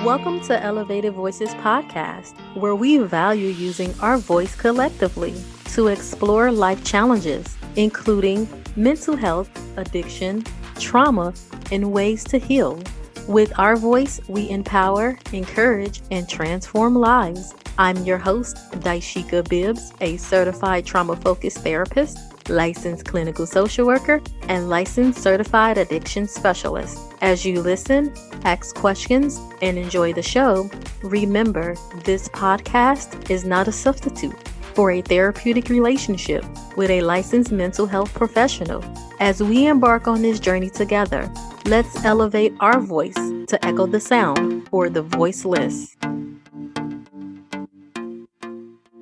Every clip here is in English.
Welcome to Elevated Voices Podcast, where we value using our voice collectively to explore life challenges, including mental health, addiction, trauma, and ways to heal. With our voice, we empower, encourage, and transform lives. I'm your host, Dysheka Bibbs, a certified trauma-focused therapist, licensed clinical social worker, and licensed certified addiction specialist. As you listen, ask questions, and enjoy the show, remember this podcast is not a substitute for a therapeutic relationship with a licensed mental health professional. As we embark on this journey together, let's elevate our voice to echo the sound for the voiceless.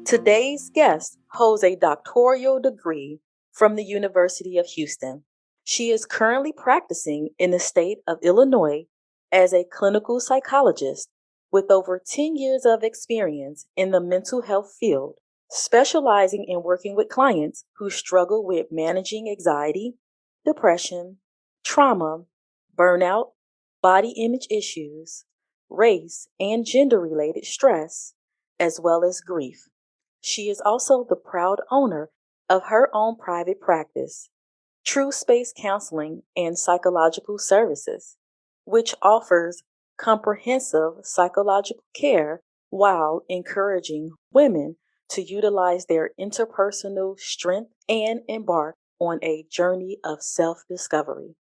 Today's guest holds a doctoral degree from the University of Houston. She is currently practicing in the state of Illinois as a clinical psychologist with over 10 years of experience in the mental health field, specializing in working with clients who struggle with managing anxiety, depression, trauma, burnout, body image issues, race and gender-related stress, as well as grief. She is also the proud owner of her own private practice, True Space Counseling and Psychological Services, which offers comprehensive psychological care while encouraging women to utilize their interpersonal strength and embark on a journey of self-discovery.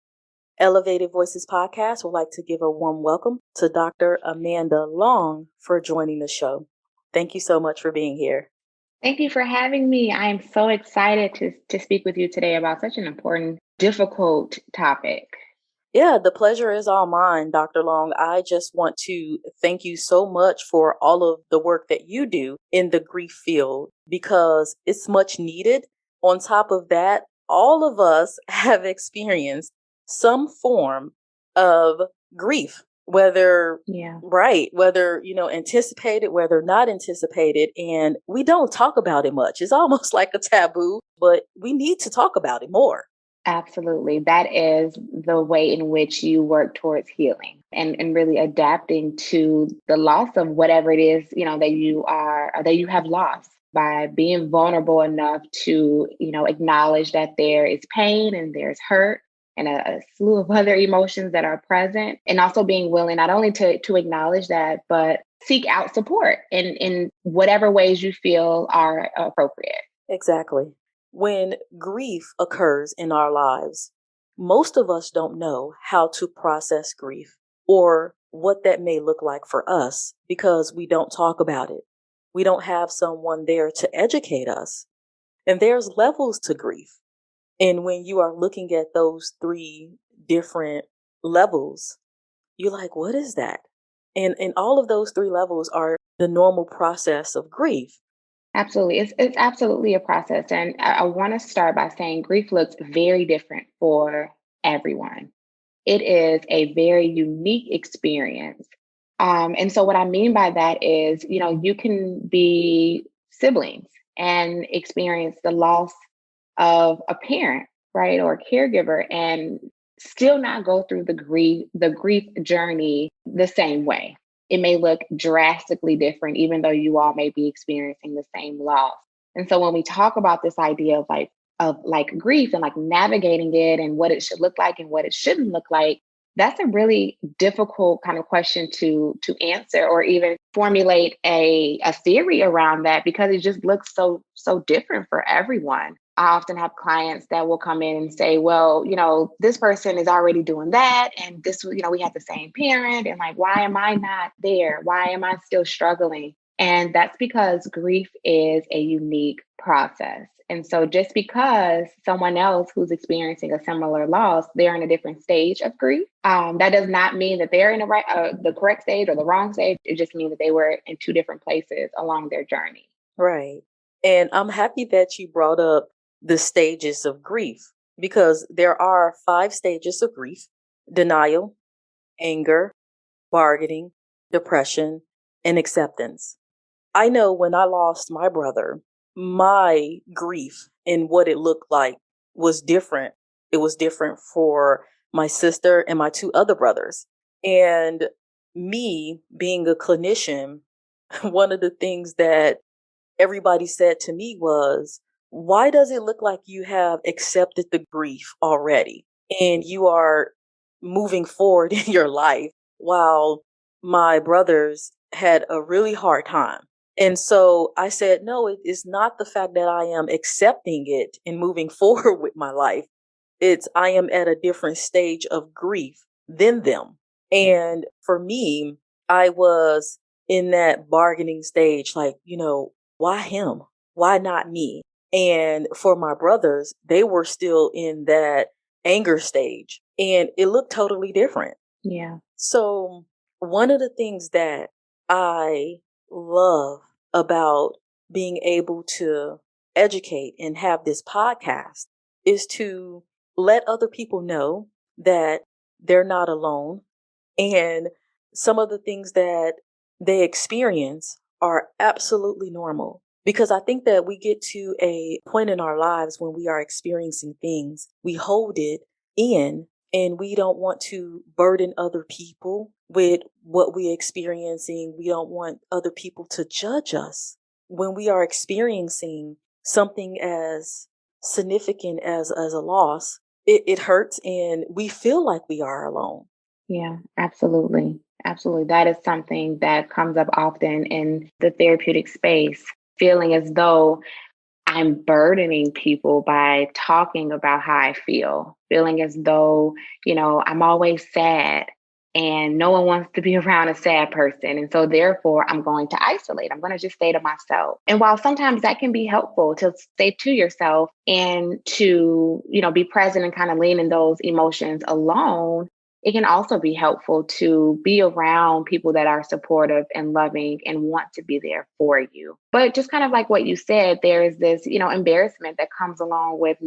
Elevated Voices Podcast would like to give a warm welcome to Dr. Amanda Long for joining the show. Thank you so much for being here. Thank you for having me. I am so excited to speak with you today about such an important, difficult topic. Yeah, the pleasure is all mine, Dr. Long. I just want to thank you so much for all of the work that you do in the grief field because it's much needed. On top of that, all of us have experienced some form of grief, whether anticipated, whether not anticipated, and we don't talk about it much. It's almost like a taboo, but we need to talk about it more. Absolutely. That is the way in which you work towards healing and really adapting to the loss of whatever it is, that you have lost by being vulnerable enough to, acknowledge that there is pain and there's hurt and a slew of other emotions that are present, and also being willing not only to acknowledge that, but seek out support in whatever ways you feel are appropriate. Exactly. When grief occurs in our lives, most of us don't know how to process grief or what that may look like for us because we don't talk about it. We don't have someone there to educate us. And there's levels to grief. And when you are looking at those three different levels, you're like, what is that? And all of those three levels are the normal process of grief. Absolutely. It's absolutely a process. And I want to start by saying grief looks very different for everyone. It is a very unique experience. And so what I mean by that is, you can be siblings and experience the loss of a parent, right, or a caregiver, and still not go through the grief journey the same way. It may look drastically different, even though you all may be experiencing the same loss. And so when we talk about this idea of grief and like navigating it and what it should look like and what it shouldn't look like, that's a really difficult kind of question to answer or even formulate a theory around that because it just looks so different for everyone. I often have clients that will come in and say, well, this person is already doing that. And this, we have the same parent. And like, why am I not there? Why am I still struggling? And that's because grief is a unique process. And so just because someone else who's experiencing a similar loss, they're in a different stage of grief, that does not mean that they're in the correct stage or the wrong stage. It just means that they were in two different places along their journey. Right. And I'm happy that you brought up the stages of grief because there are 5 stages of grief: denial, anger, bargaining, depression, and acceptance. I know when I lost my brother, my grief and what it looked like was different. It was different for my sister and my 2 other brothers. And me being a clinician, one of the things that everybody said to me was, why does it look like you have accepted the grief already and you are moving forward in your life while my brothers had a really hard time? And so I said, no, it is not the fact that I am accepting it and moving forward with my life. It's I am at a different stage of grief than them. And for me, I was in that bargaining stage, like, why him? Why not me? And for my brothers, they were still in that anger stage and it looked totally different. Yeah. So, one of the things that I love about being able to educate and have this podcast is to let other people know that they're not alone and some of the things that they experience are absolutely normal. Because I think that we get to a point in our lives when we are experiencing things, we hold it in and we don't want to burden other people with what we're experiencing. We don't want other people to judge us when we are experiencing something as significant as a loss. It hurts and we feel like we are alone. Yeah, absolutely. Absolutely. That is something that comes up often in the therapeutic space, feeling as though I'm burdening people by talking about how I feel, feeling as though, I'm always sad and no one wants to be around a sad person. And so therefore I'm going to isolate. I'm going to just stay to myself. And while sometimes that can be helpful to stay to yourself and to, be present and kind of lean in those emotions alone, it can also be helpful to be around people that are supportive and loving and want to be there for you. But just kind of like what you said, there is this, embarrassment that comes along with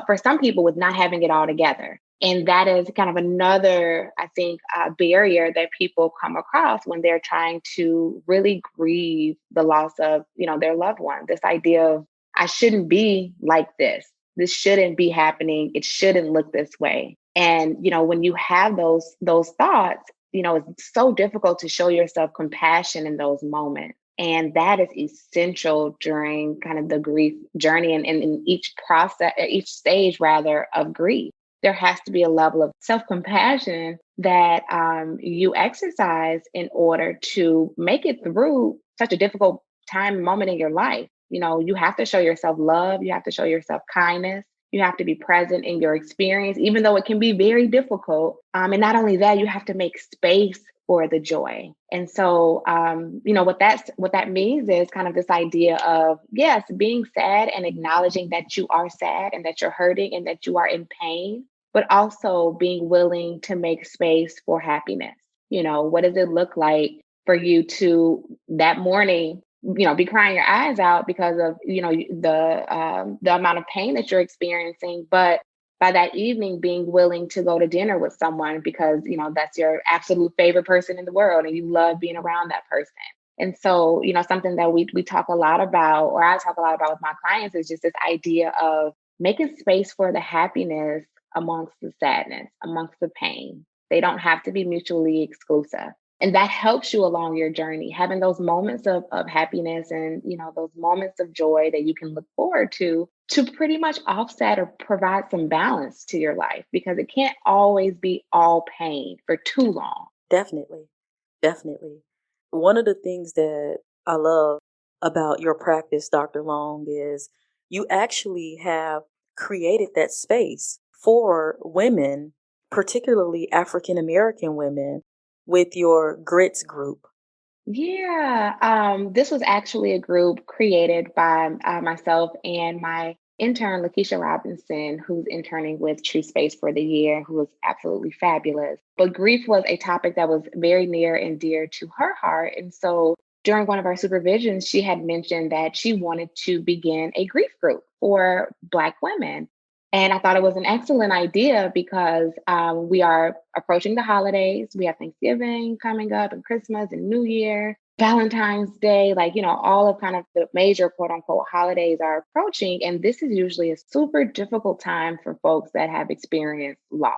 for some people, with not having it all together. And that is kind of another, I think, barrier that people come across when they're trying to really grieve the loss of, their loved one. This idea of, I shouldn't be like this. This shouldn't be happening. It shouldn't look this way. And, when you have those thoughts, it's so difficult to show yourself compassion in those moments. And that is essential during kind of the grief journey and in each process, each stage rather of grief. There has to be a level of self-compassion that you exercise in order to make it through such a difficult time and moment in your life. You have to show yourself love. You have to show yourself kindness. You have to be present in your experience, even though it can be very difficult. And not only that, you have to make space for the joy. And so, what that means is kind of this idea of, yes, being sad and acknowledging that you are sad and that you're hurting and that you are in pain, but also being willing to make space for happiness. What does it look like for you to that morning, be crying your eyes out because of, the amount of pain that you're experiencing, but by that evening being willing to go to dinner with someone because, that's your absolute favorite person in the world and you love being around that person. And so, something that we talk a lot about, or I talk a lot about with my clients, is just this idea of making space for the happiness amongst the sadness, amongst the pain. They don't have to be mutually exclusive. And that helps you along your journey, having those moments of happiness and, those moments of joy that you can look forward to pretty much offset or provide some balance to your life, because it can't always be all pain for too long. Definitely. Definitely. One of the things that I love about your practice, Dr. Long, is you actually have created that space for women, particularly African American women, with your G.R.I.T.S group. Yeah, this was actually a group created by myself and my intern, Lakeisha Robinson, who's interning with True Space for the year, who was absolutely fabulous. But grief was a topic that was very near and dear to her heart. And so during one of our supervisions, she had mentioned that she wanted to begin a grief group for Black women. And I thought it was an excellent idea because we are approaching the holidays. We have Thanksgiving coming up and Christmas and New Year, Valentine's Day, all of kind of the major quote unquote holidays are approaching. And this is usually a super difficult time for folks that have experienced loss.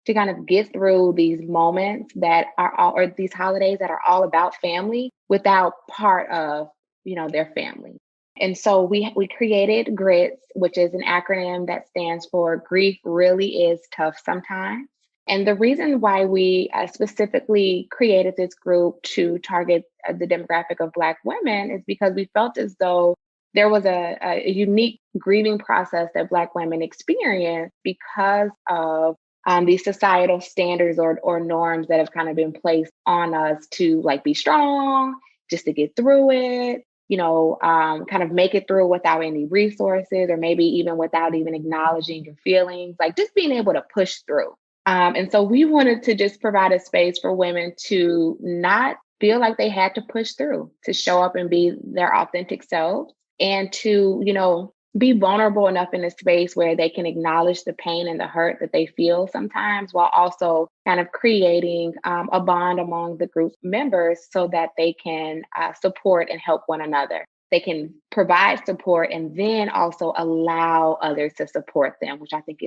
to kind of get through these moments that are all, or these holidays that are all about family without part of, their family. And so we created G.R.I.T.S, which is an acronym that stands for Grief Really Is Tough Sometimes. And the reason why we specifically created this group to target the demographic of Black women is because we felt as though there was a unique grieving process that Black women experience because of these societal standards or norms that have kind of been placed on us to like be strong, just to get through it, kind of make it through without any resources or maybe even without even acknowledging your feelings, like just being able to push through. And so we wanted to just provide a space for women to not feel like they had to push through, to show up and be their authentic selves and to, be vulnerable enough in a space where they can acknowledge the pain and the hurt that they feel sometimes, while also kind of creating a bond among the group members so that they can support and help one another. They can provide support and then also allow others to support them, which I think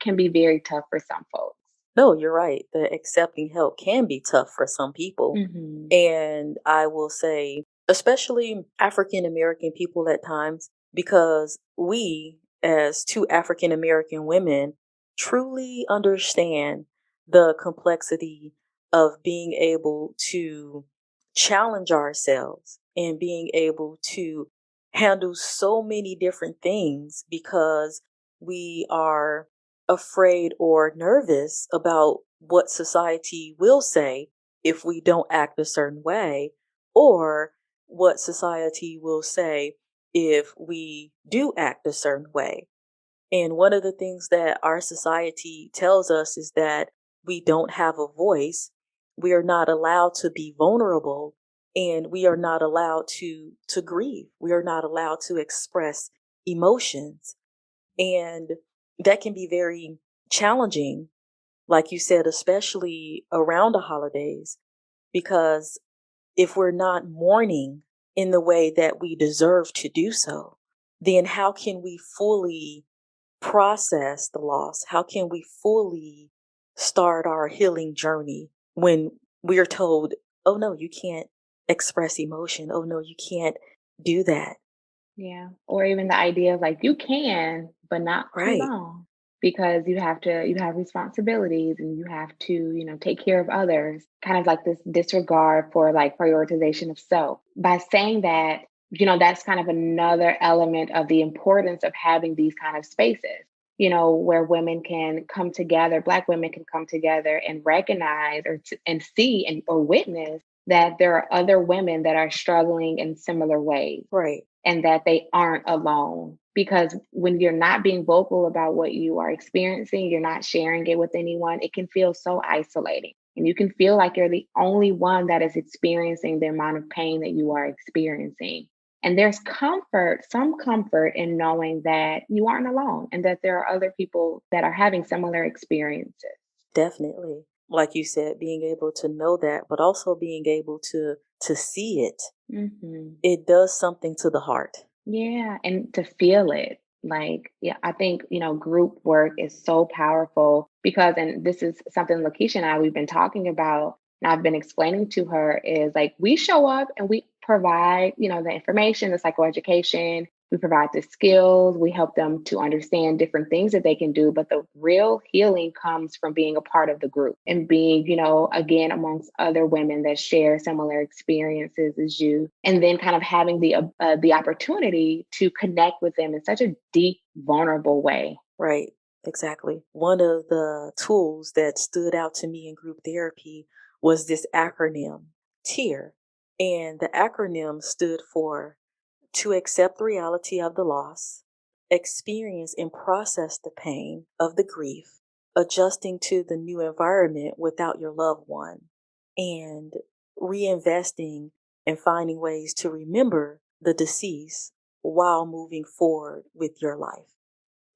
can be very tough for some folks. No, you're right. The accepting help can be tough for some people. Mm-hmm. And I will say, especially African American people at times, because we, as two African American women, truly understand the complexity of being able to challenge ourselves and being able to handle so many different things because we are afraid or nervous about what society will say if we don't act a certain way, or what society will say if we do act a certain way. And one of the things that our society tells us is that we don't have a voice, we are not allowed to be vulnerable, and we are not allowed to grieve. We are not allowed to express emotions. And that can be very challenging, like you said, especially around the holidays, because if we're not mourning in the way that we deserve to do so, then how can we fully process the loss? How can we fully start our healing journey when we are told, oh no, you can't express emotion. Oh no, you can't do that. Yeah. Or even the idea of like you can, but not too Right. long because you have responsibilities and you have to, take care of others. Kind of like this disregard for like prioritization of self. By saying that, that's kind of another element of the importance of having these kind of spaces, where women can come together, Black women can come together and recognize and see or witness that there are other women that are struggling in similar ways Right. and that they aren't alone. Because when you're not being vocal about what you are experiencing, you're not sharing it with anyone, it can feel so isolating. And you can feel like you're the only one that is experiencing the amount of pain that you are experiencing. And there's some comfort in knowing that you aren't alone and that there are other people that are having similar experiences. Definitely. Like you said, being able to know that, but also being able to see it. Mm-hmm. It does something to the heart. Yeah, and to feel it. Like, yeah, I think, group work is so powerful because, and this is something Lakeisha and we've been talking about, and I've been explaining to her is like we show up and we provide, the information, the psychoeducation, we provide the skills, we help them to understand different things that they can do. But the real healing comes from being a part of the group and being, again, amongst other women that share similar experiences as you. And then kind of having the opportunity to connect with them in such a deep, vulnerable way. Right. Exactly. One of the tools that stood out to me in group therapy was this acronym, TEAR. And the acronym stood for to accept the reality of the loss, experience and process the pain of the grief, adjusting to the new environment without your loved one, and reinvesting and finding ways to remember the deceased while moving forward with your life.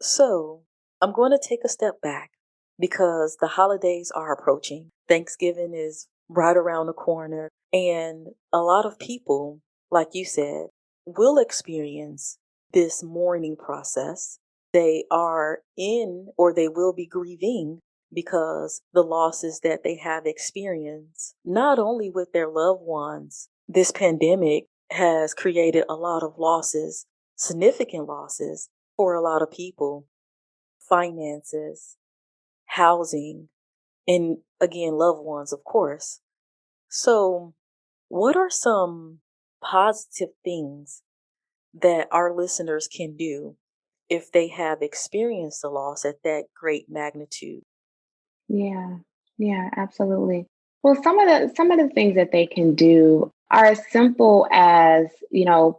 So, I'm going to take a step back because the holidays are approaching. Thanksgiving is right around the corner, and a lot of people, like you said, will experience this mourning process. They are in or they will be grieving because the losses that they have experienced, not only with their loved ones, this pandemic has created a lot of losses, significant losses for a lot of people, finances, housing, and again, loved ones, of course. So, what are some positive things that our listeners can do if they have experienced a loss at that great magnitude? Yeah, yeah, absolutely. Well, some of the things that they can do are as simple as,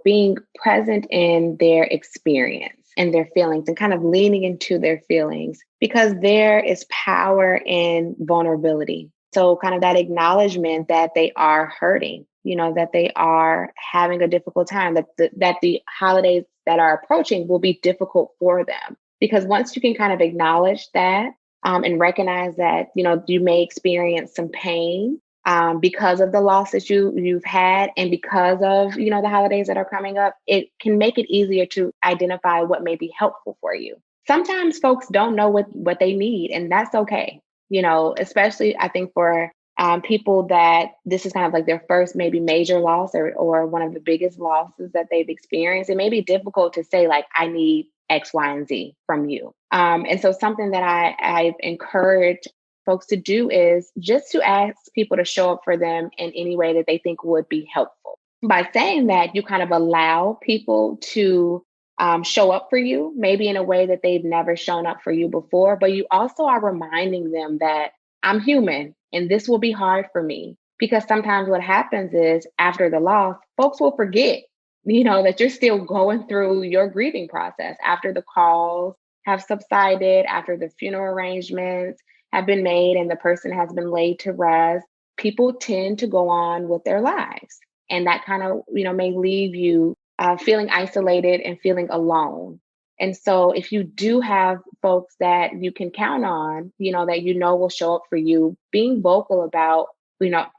being present in their experience and their feelings and kind of leaning into their feelings because there is power in vulnerability. So kind of that acknowledgement that they are hurting, that they are having a difficult time, that the holidays that are approaching will be difficult for them. Because once you can kind of acknowledge that, and recognize that you may experience some pain because of the loss that you've had, and because of the holidays that are coming up. It can make it easier to identify what may be helpful for you. Sometimes folks don't know what they need, and that's okay. Especially I think for people that this is kind of like their first maybe major loss, or one of the biggest losses that they've experienced. It may be difficult to say like, I need X, Y, and Z from you. And so something that I've encouraged folks to do is just to ask people to show up for them in any way that they think would be helpful. By saying that, you kind of allow people to show up for you, maybe in a way that they've never shown up for you before, but you also are reminding them that I'm human and this will be hard for me. Because sometimes what happens is after the loss, folks will forget, that you're still going through your grieving process after the calls have subsided, after the funeral arrangements have been made and the person has been laid to rest. People tend to go on with their lives. And that kind of, may leave you feeling isolated and feeling alone. And so if you do have folks that you can count on, that will show up for you, being vocal about,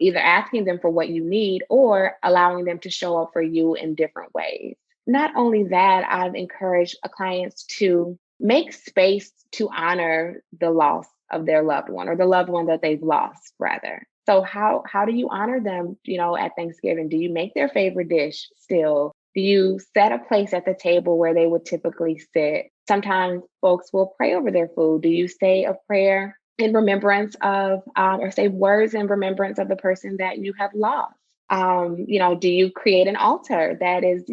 either asking them for what you need or allowing them to show up for you in different ways. Not only that, I've encouraged clients to make space to honor the loss of their loved one, or the loved one that they've lost, rather. So how do you honor them, at Thanksgiving? Do you make their favorite dish still? Do you set a place at the table where they would typically sit? Sometimes folks will pray over their food. Do you say a prayer in remembrance of, or say words in remembrance of the person that you have lost? Do you create an altar that is,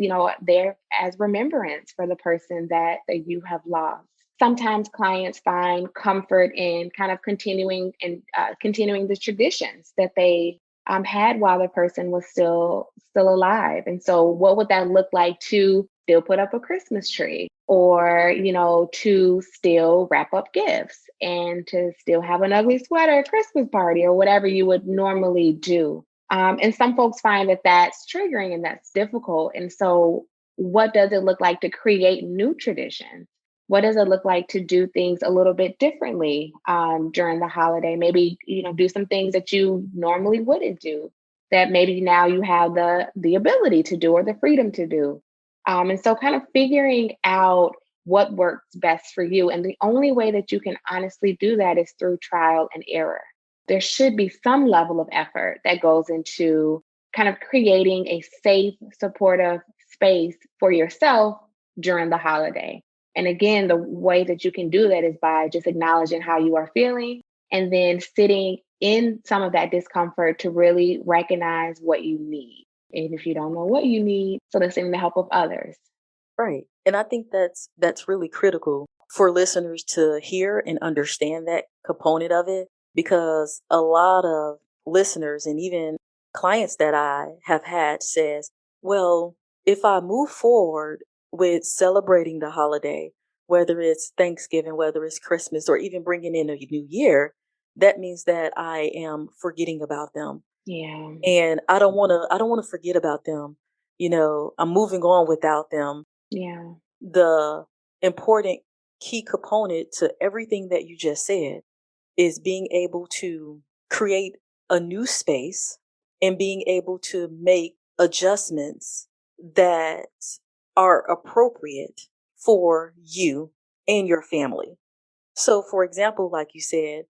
there as remembrance for the person that you have lost? Sometimes clients find comfort in kind of continuing the traditions that they had while the person was still alive. And so, what would that look like to still put up a Christmas tree, or to still wrap up gifts, and to still have an ugly sweater Christmas party, or whatever you would normally do. And some folks find that that's triggering and that's difficult. And so, what does it look like to create new traditions? What does it look like to do things a little bit differently during the holiday? Maybe do some things that you normally wouldn't do, that maybe now you have the ability to do or the freedom to do. And so, kind of figuring out what works best for you. And the only way that you can honestly do that is through trial and error. There should be some level of effort that goes into kind of creating a safe, supportive space for yourself during the holiday. And again, the way that you can do that is by just acknowledging how you are feeling, and then sitting in some of that discomfort to really recognize what you need. And if you don't know what you need, soliciting the help of others. Right. And I think that's really critical for listeners to hear and understand that component of it, because a lot of listeners and even clients that I have had says, well, if I move forward with celebrating the holiday, whether it's Thanksgiving, whether it's Christmas, or even bringing in a new year, that means that I am forgetting about them. Yeah. And I don't want to forget about them. I'm moving on without them. Yeah. The important key component to everything that you just said is being able to create a new space and being able to make adjustments that are appropriate for you and your family. So, for example, like you said,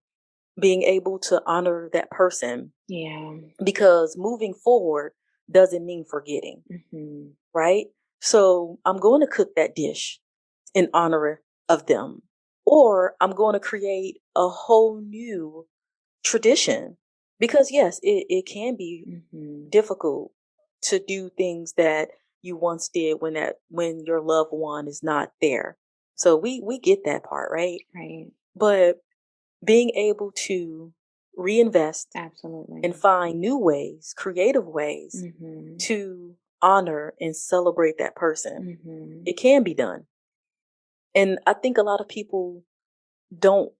being able to honor that person. Yeah. Because moving forward doesn't mean forgetting, right? So I'm going to cook that dish in honor of them, or I'm going to create a whole new tradition. Because yes, it can be difficult to do things that you once did when your loved one is not there. So we get that part, right? Right. But being able to reinvest Absolutely. and find new ways, creative ways to honor and celebrate that person, it can be done. And I think a lot of people don't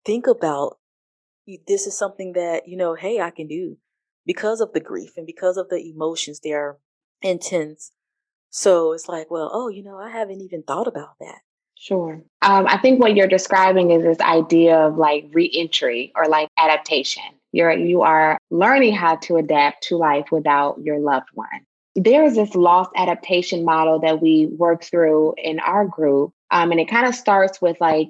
think about this is something that, hey, I can do because of the grief and because of the emotions. They are intense. So it's like, well, I haven't even thought about that. Sure. I think what you're describing is this idea of like reentry or like adaptation. You are learning how to adapt to life without your loved one. There is this loss adaptation model that we work through in our group. And it kind of starts with like,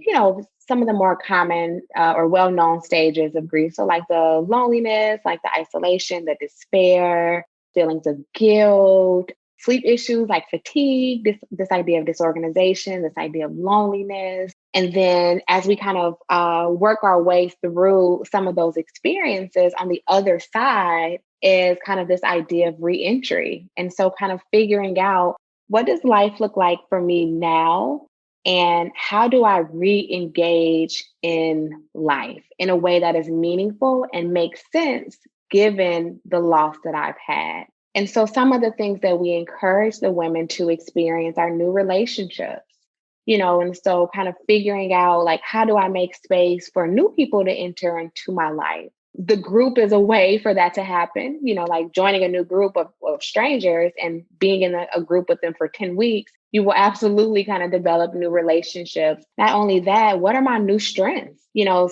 some of the more common or well-known stages of grief. So like the loneliness, like the isolation, the despair, feelings of guilt, sleep issues like fatigue, this idea of disorganization, this idea of loneliness. And then as we kind of work our way through some of those experiences, on the other side is kind of this idea of reentry. And so kind of figuring out, what does life look like for me now? And how do I re-engage in life in a way that is meaningful and makes sense given the loss that I've had? And so some of the things that we encourage the women to experience are new relationships, and so kind of figuring out like, how do I make space for new people to enter into my life? The group is a way for that to happen, like joining a new group of strangers and being in a group with them for 10 weeks, you will absolutely kind of develop new relationships. Not only that, what are my new strengths?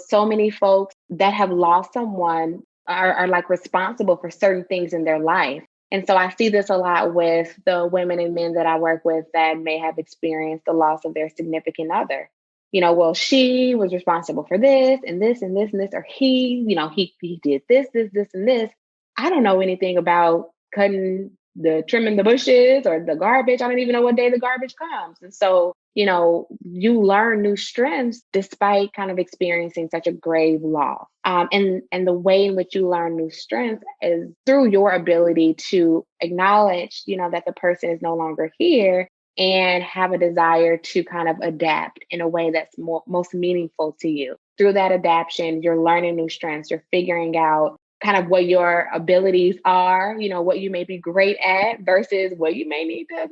So many folks that have lost someone are like responsible for certain things in their life. And so I see this a lot with the women and men that I work with that may have experienced the loss of their significant other. Well, she was responsible for this and this and this and this, or he did this, and this. I don't know anything about trimming the bushes or the garbage. I don't even know what day the garbage comes. And so, you learn new strengths despite kind of experiencing such a grave loss. And the way in which you learn new strengths is through your ability to acknowledge, that the person is no longer here and have a desire to kind of adapt in a way that's most meaningful to you. Through that adaptation, you're learning new strengths, you're figuring out kind of what your abilities are, what you may be great at versus what you may need to,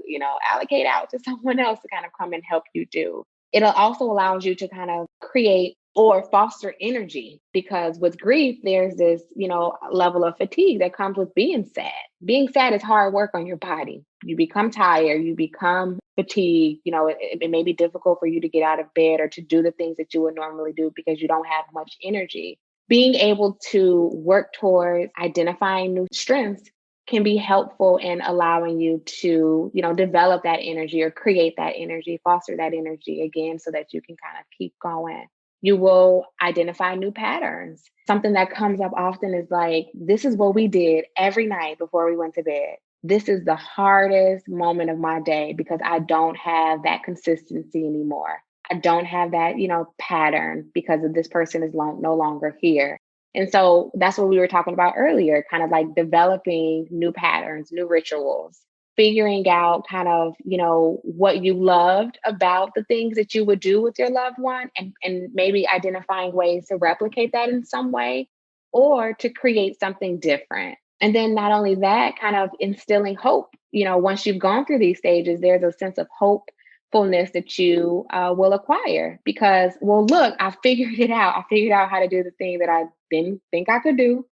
allocate out to someone else to kind of come and help you do. It also allows you to kind of create or foster energy, because with grief, there's this, level of fatigue that comes with being sad. Being sad is hard work on your body. You become tired, you become fatigued. It may be difficult for you to get out of bed or to do the things that you would normally do because you don't have much energy. Being able to work towards identifying new strengths can be helpful in allowing you to, develop that energy or create that energy, foster that energy again, so that you can kind of keep going. You will identify new patterns. Something that comes up often is like, this is what we did every night before we went to bed. This is the hardest moment of my day because I don't have that consistency anymore. I don't have that, pattern because of this person is no longer here. And so that's what we were talking about earlier, kind of like developing new patterns, new rituals, figuring out kind of, what you loved about the things that you would do with your loved one, and maybe identifying ways to replicate that in some way or to create something different. And then not only that, kind of instilling hope. Once you've gone through these stages, there's a sense of hopefulness that you will acquire because, well, look, I figured it out. I figured out how to do the thing that I didn't think I could do.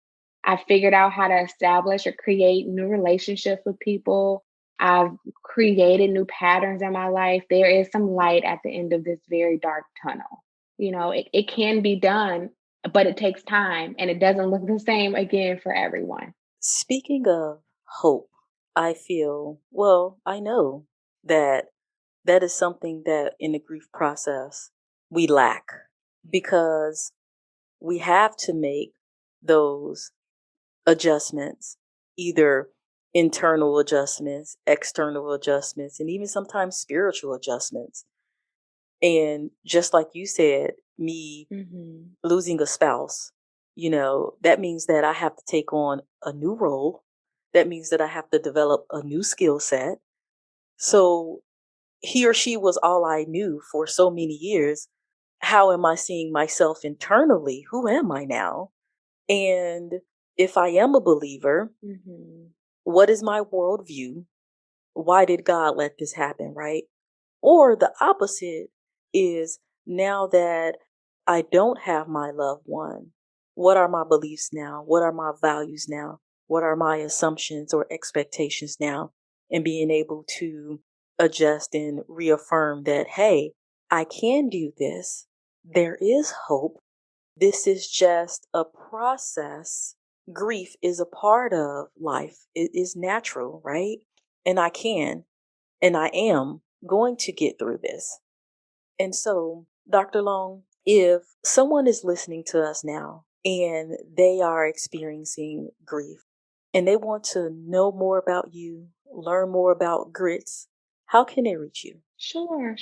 I figured out how to establish or create new relationships with people. I've created new patterns in my life. There is some light at the end of this very dark tunnel. It can be done, but it takes time and it doesn't look the same again for everyone. Speaking of hope, I know that is something that in the grief process we lack, because we have to make those adjustments, either internal adjustments, external adjustments, and even sometimes spiritual adjustments. And just like you said, me losing a spouse, that means that I have to take on a new role. That means that I have to develop a new skill set. So he or she was all I knew for so many years. How am I seeing myself internally? Who am I now? And if I am a believer, what is my worldview? Why did God let this happen, right? Or the opposite is, now that I don't have my loved one, what are my beliefs now? What are my values now? What are my assumptions or expectations now? And being able to adjust and reaffirm that, hey, I can do this. There is hope. This is just a process. Grief is a part of life. It is natural, right? And I can, and I am going to get through this. And so, Dr. Long, if someone is listening to us now and they are experiencing grief and they want to know more about you, learn more about G.R.I.T.S, how can they reach you? Sure.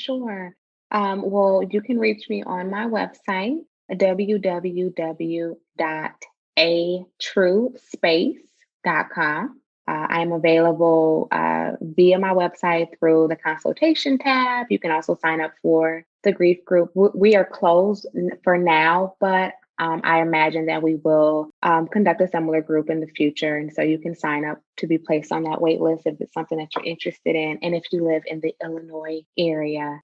Well, you can reach me on my website, www.atruespace.com. I am available via my website through the consultation tab. You can also sign up for the grief group. We are closed for now, but I imagine that we will conduct a similar group in the future. And so you can sign up to be placed on that wait list if it's something that you're interested in. And if you live in the Illinois area,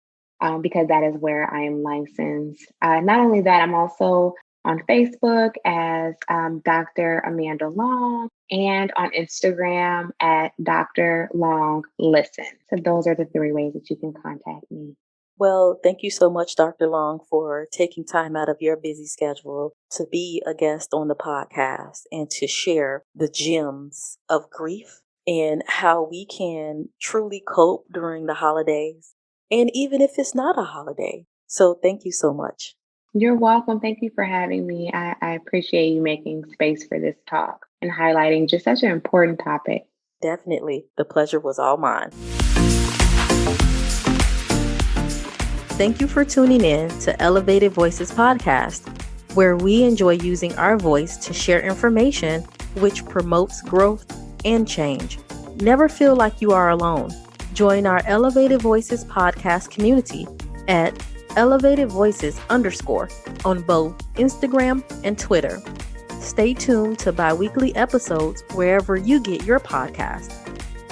because that is where I am licensed. Not only that, I'm also on Facebook as Dr. Amanda Long, and on Instagram at Dr. Long Listen. So those are the 3 ways that you can contact me. Well, thank you so much, Dr. Long, for taking time out of your busy schedule to be a guest on the podcast and to share the gems of grief and how we can truly cope during the holidays, and even if it's not a holiday. So thank you so much. You're welcome. Thank you for having me. I appreciate you making space for this talk and highlighting just such an important topic. Definitely. The pleasure was all mine. Thank you for tuning in to Elevated Voices Podcast, where we enjoy using our voice to share information which promotes growth and change. Never feel like you are alone. Join our Elevated Voices Podcast community at Elevated Voices _ on both Instagram and Twitter. Stay tuned to biweekly episodes wherever you get your podcast.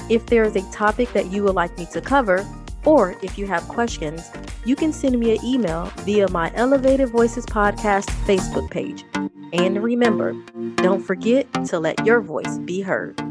If there is a topic that you would like me to cover, or if you have questions, you can send me an email via my Elevated Voices Podcast Facebook page. And remember, don't forget to let your voice be heard.